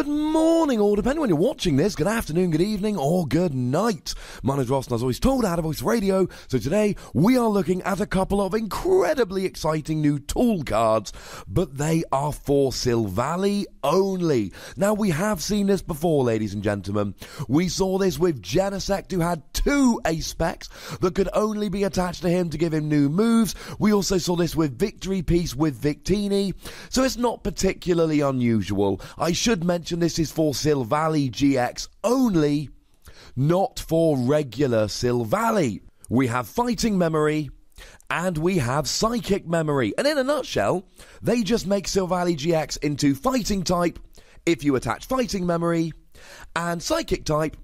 Good morning, or depending when you're watching this, good afternoon, good evening, or good night. My name is Ross, and as always told, Out of Voice Radio. So today, we are looking at a couple of incredibly exciting new tool cards, but they are for Silvally only. Now, we have seen this before, ladies and gentlemen. We saw this with Genesect, who had 2 ace specs that could only be attached to him to give him new moves. We also saw this with Victory Piece with Victini, so it's not particularly unusual. I should mention this is for Silvally GX only, not for regular Silvally. We have Fighting Memory and we have Psychic Memory, and in a nutshell, they just make Silvally GX into Fighting type if you attach Fighting Memory, and Psychic type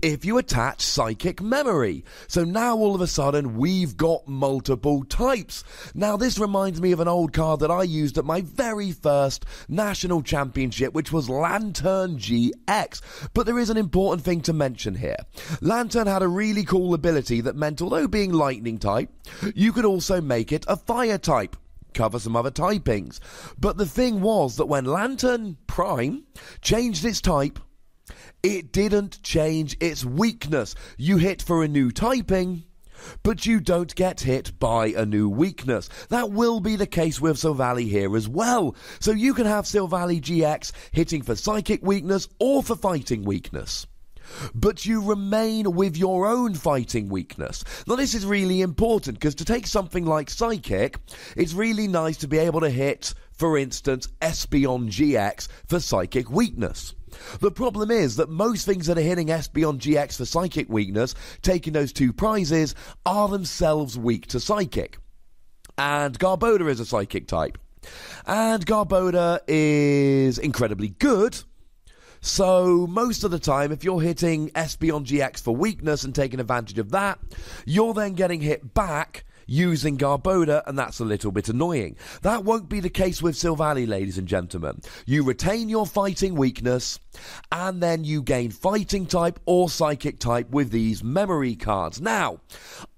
if you attach Psychic Memory. So now all of a sudden we've got multiple types. Now this reminds me of an old card that I used at my very first national championship, which was Lantern GX. But there is an important thing to mention here. Lantern had a really cool ability that meant, although being lightning type, you could also make it a fire type. Cover some other typings. But the thing was that when Lantern Prime changed its type, it didn't change its weakness. You hit for a new typing, but you don't get hit by a new weakness. That will be the case with Silvally here as well. So you can have Silvally GX hitting for Psychic weakness or for Fighting weakness, but you remain with your own Fighting weakness. Now this is really important, because to take something like Psychic, it's really nice to be able to hit, for instance, Espeon GX for Psychic weakness. The problem is that most things that are hitting Espeon GX for Psychic weakness, taking those 2 prizes, are themselves weak to Psychic. And Garbodor is a Psychic type. And Garbodor is incredibly good. So most of the time, if you're hitting Espeon GX for weakness and taking advantage of that, you're then getting hit back using Garbodor, and that's a little bit annoying. That won't be the case with Silvally, ladies and gentlemen. You retain your Fighting weakness, and then you gain Fighting type or Psychic type with these memory cards. Now,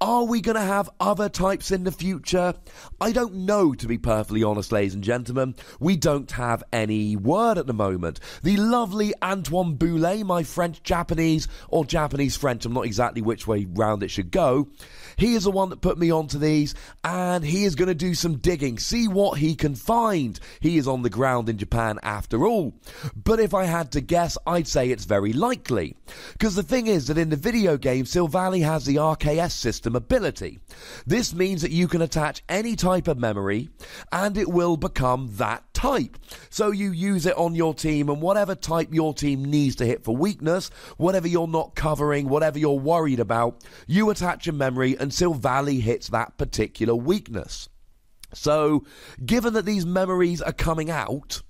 are we going to have other types in the future? I don't know, to be perfectly honest, ladies and gentlemen. We don't have any word at the moment. The lovely Antoine Boulay, my French-Japanese, or Japanese-French, I'm not exactly which way round it should go, he is the one that put me onto these, and he is going to do some digging, see what he can find. He is on the ground in Japan after all. But if I had to guess, I'd say it's very likely. Because the thing is that in the video game, Silvally has the Arceus system ability. This means that you can attach any type of memory, and it will become that type. So you use it on your team, and whatever type your team needs to hit for weakness, whatever you're not covering, whatever you're worried about, you attach a memory and Silvally hits that particular weakness. So, given that these memories are coming out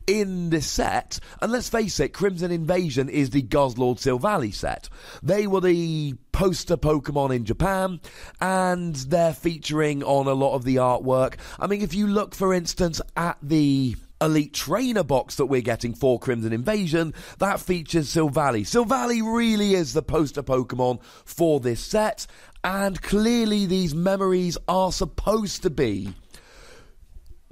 in this set, and let's face it, Crimson Invasion is the Guzzlord Silvally set. They were the poster Pokemon in Japan, and they're featuring on a lot of the artwork. I mean, if you look, for instance, at the Elite Trainer box that we're getting for Crimson Invasion, that features Silvally. Silvally really is the poster Pokemon for this set, and clearly these memories are supposed to be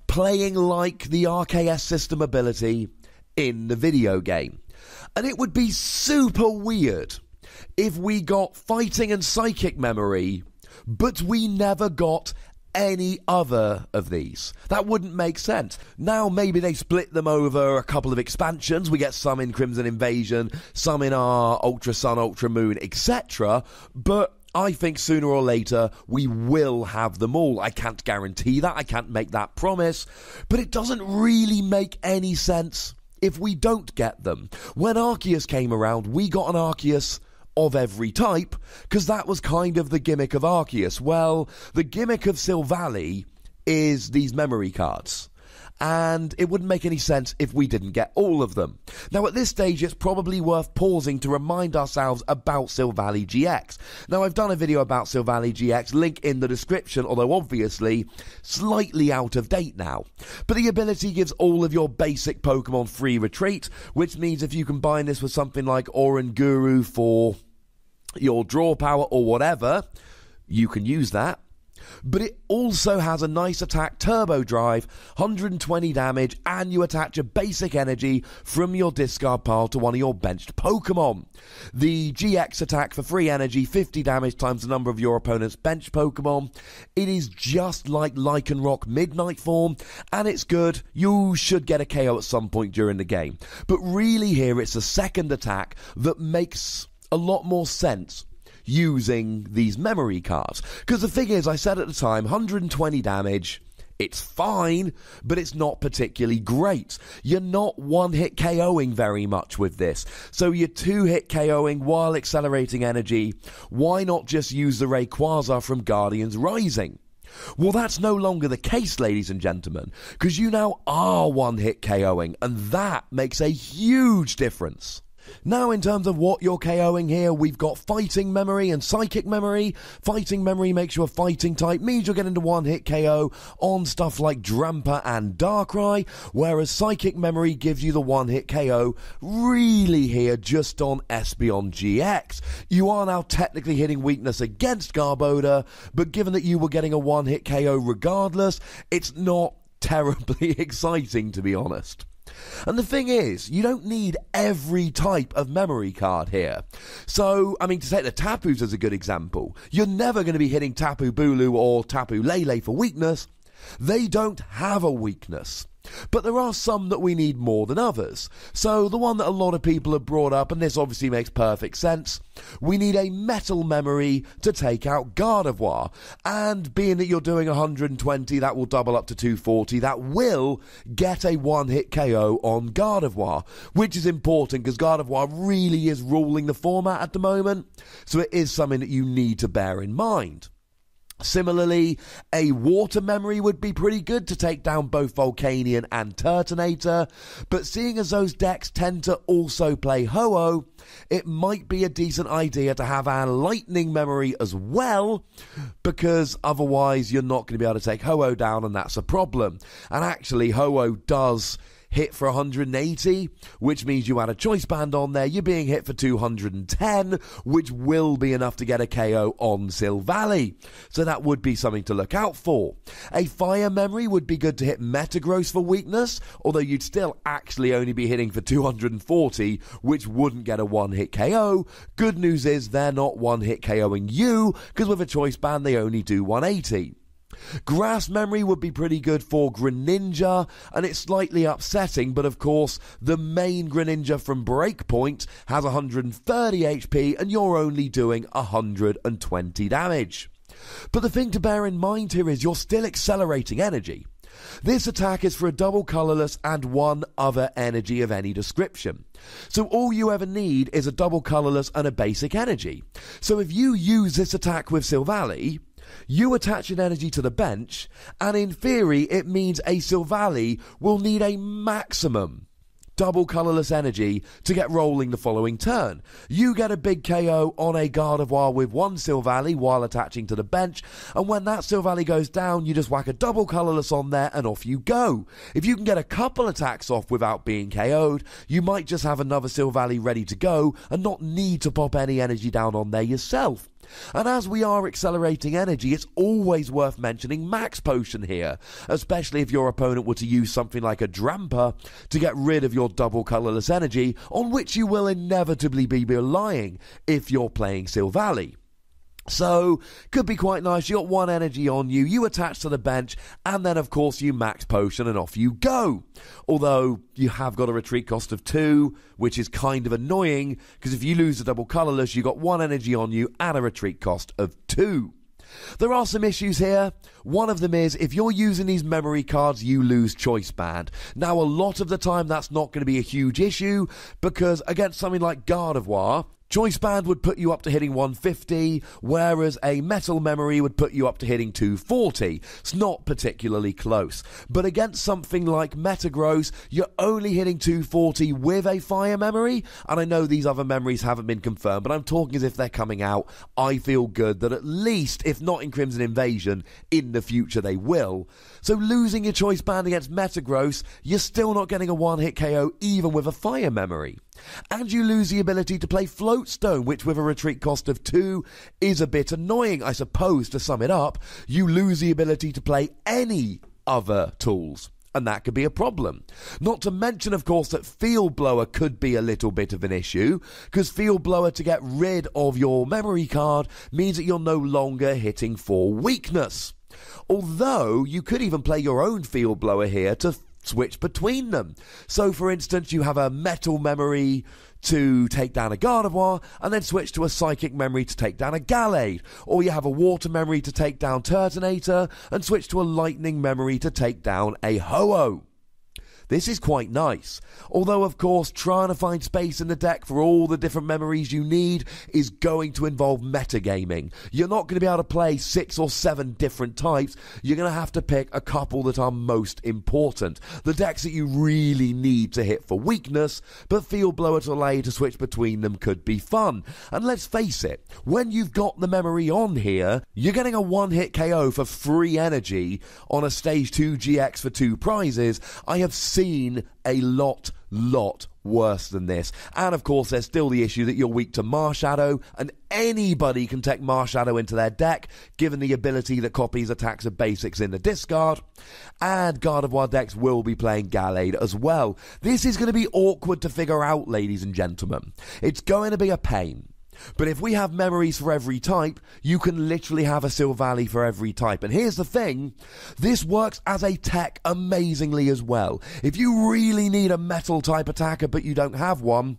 playing like the Arceus system ability in the video game. And it would be super weird if we got Fighting and Psychic Memory, but we never got any other of these. That wouldn't make sense. Now maybe they split them over a couple of expansions. We get some in Crimson Invasion, some in our Ultra Sun, Ultra Moon, etc. But I think sooner or later we will have them all. I can't guarantee that. I can't make that promise. But it doesn't really make any sense if we don't get them. When Arceus came around, we got an Arceus of every type, because that was kind of the gimmick of Arceus. Well, the gimmick of Silvally is these memory cards, and it wouldn't make any sense if we didn't get all of them. Now, at this stage, it's probably worth pausing to remind ourselves about Silvally GX. Now, I've done a video about Silvally GX, link in the description, although obviously slightly out of date now. But the ability gives all of your basic Pokemon free retreat, which means if you combine this with something like Oranguru for your draw power or whatever, you can use that. But it also has a nice attack turbo drive, 120 damage, and you attach a basic energy from your discard pile to one of your benched Pokemon. The GX attack for free energy, 50 damage times the number of your opponent's bench Pokemon. It is just like Lycanroc Midnight form, and it's good. You should get a KO at some point during the game. But really here it's the second attack that makes a lot more sense using these memory cards. Because the thing is, I said at the time, 120 damage, it's fine, but it's not particularly great. You're not one-hit KOing very much with this. So you're two-hit KOing while accelerating energy. Why not just use the Rayquaza from Guardians Rising? Well, that's no longer the case, ladies and gentlemen, because you now are one-hit KOing, and that makes a huge difference. Now, in terms of what you're KOing here, we've got Fighting Memory and Psychic Memory. Fighting Memory makes you a fighting type, means you're getting a one-hit KO on stuff like Drampa and Darkrai, whereas Psychic Memory gives you the one-hit KO really here just on Espeon GX. You are now technically hitting weakness against Garbodor, but given that you were getting a one-hit KO regardless, it's not terribly exciting, to be honest. And the thing is, you don't need every type of memory card here. So, I mean, to take the Tapus as a good example, you're never going to be hitting Tapu Bulu or Tapu Lele for weakness. They don't have a weakness. But there are some that we need more than others. So the one that a lot of people have brought up, and this obviously makes perfect sense, we need a metal memory to take out Gardevoir. And being that you're doing 120, that will double up to 240. That will get a one-hit KO on Gardevoir, which is important because Gardevoir really is ruling the format at the moment. So it is something that you need to bear in mind. Similarly, a water memory would be pretty good to take down both Volcanion and Turtonator, but seeing as those decks tend to also play Ho-Oh, it might be a decent idea to have a lightning memory as well, because otherwise you're not going to be able to take Ho-Oh down, and that's a problem. And actually, Ho-Oh does hit for 180, which means you add a choice band on there, you're being hit for 210, which will be enough to get a KO on Silvally. So that would be something to look out for. A fire memory would be good to hit Metagross for weakness, although you'd still actually only be hitting for 240, which wouldn't get a one-hit KO. Good news is they're not one-hit KOing you, because with a choice band they only do 180. Grass memory would be pretty good for Greninja, and it's slightly upsetting, but of course the main Greninja from Breakpoint has 130 HP and you're only doing 120 damage. But the thing to bear in mind here is you're still accelerating energy. This attack is for a double colourless and one other energy of any description. So all you ever need is a double colourless and a basic energy. So if you use this attack with Silvally, you attach an energy to the bench, and in theory it means a Silvally will need a maximum double colourless energy to get rolling the following turn. You get a big KO on a Gardevoir with one Silvally while attaching to the bench, and when that Silvally goes down, you just whack a double colourless on there and off you go. If you can get a couple attacks off without being KO'd, you might just have another Silvally ready to go and not need to pop any energy down on there yourself. And as we are accelerating energy, it's always worth mentioning Max Potion here, especially if your opponent were to use something like a Drampa to get rid of your double colourless energy, on which you will inevitably be relying if you're playing Silvally. So, could be quite nice. You got one energy on you, you attach to the bench, and then of course you max potion and off you go. Although, you have got a retreat cost of 2, which is kind of annoying, because if you lose the double colourless, you got one energy on you and a retreat cost of 2. There are some issues here. One of them is, if you're using these memory cards, you lose choice band. Now, a lot of the time, that's not going to be a huge issue, because against something like Gardevoir, choice band would put you up to hitting 150, whereas a metal memory would put you up to hitting 240. It's not particularly close. But against something like Metagross, you're only hitting 240 with a fire memory. And I know these other memories haven't been confirmed, but I'm talking as if they're coming out. I feel good that at least, if not in Crimson Invasion, in the future they will. So losing your choice band against Metagross, you're still not getting a one-hit KO even with a fire memory. And you lose the ability to play Float Stone, which with a retreat cost of 2 is a bit annoying. I suppose, to sum it up, you lose the ability to play any other tools. And that could be a problem. Not to mention, of course, that Field Blower could be a little bit of an issue, because Field Blower, to get rid of your memory card, means that you're no longer hitting for weakness. Although, you could even play your own Field Blower here to switch between them. So, for instance, you have a metal memory to take down a Gardevoir, and then switch to a psychic memory to take down a Gallade. Or you have a water memory to take down Turtonator, and switch to a lightning memory to take down a Ho-Oh. This is quite nice, although of course trying to find space in the deck for all the different memories you need is going to involve metagaming. You're not going to be able to play 6 or 7 different types, you're going to have to pick a couple that are most important. The decks that you really need to hit for weakness, but Field Blower to allow you to switch between them could be fun. And let's face it, when you've got the memory on here, you're getting a one-hit KO for free energy on a Stage 2 GX for 2 prizes. I have seen a lot worse than this. And of course there's still the issue that you're weak to Marshadow, and anybody can take Marshadow into their deck given the ability that copies attacks of basics in the discard. And Gardevoir decks will be playing Gallade as well. This is going to be awkward to figure out, ladies and gentlemen. It's going to be a pain. But if we have memories for every type, you can literally have a Silvally for every type. And here's the thing, this works as a tech amazingly as well. If you really need a metal type attacker but you don't have one,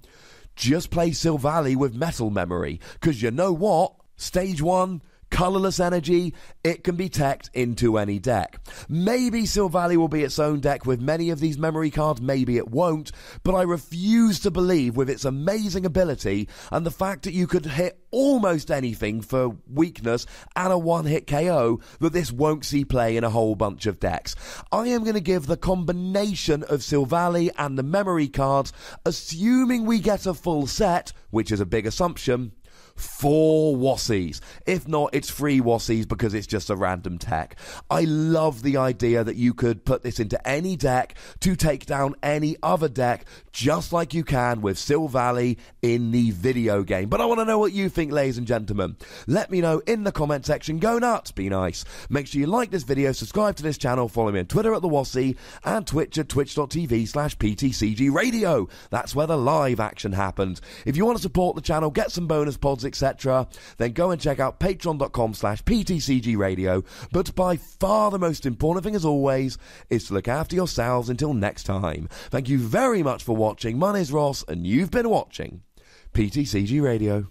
just play Silvally with metal memory. Because you know what? Stage 1, colourless energy, it can be teched into any deck. Maybe Silvally will be its own deck with many of these memory cards, maybe it won't, but I refuse to believe with its amazing ability and the fact that you could hit almost anything for weakness and a one-hit KO that this won't see play in a whole bunch of decks. I am going to give the combination of Silvally and the memory cards, assuming we get a full set, which is a big assumption, 4 Wassies. If not, it's 3 Wassies because it's just a random tech. I love the idea that you could put this into any deck to take down any other deck, just like you can with Silvally in the video game. But I want to know what you think, ladies and gentlemen. Let me know in the comment section. Go nuts, be nice. Make sure you like this video, subscribe to this channel, follow me on Twitter at the Wassie, and Twitch at twitch.tv/PTCGRadio. That's where the live action happens. If you want to support the channel, get some bonus pods, etc., then go and check out patreon.com/PTCGRadio. But by far the most important thing, as always, is to look after yourselves until next time. Thank you very much for watching. My name is Ross, and you've been watching PTCG Radio.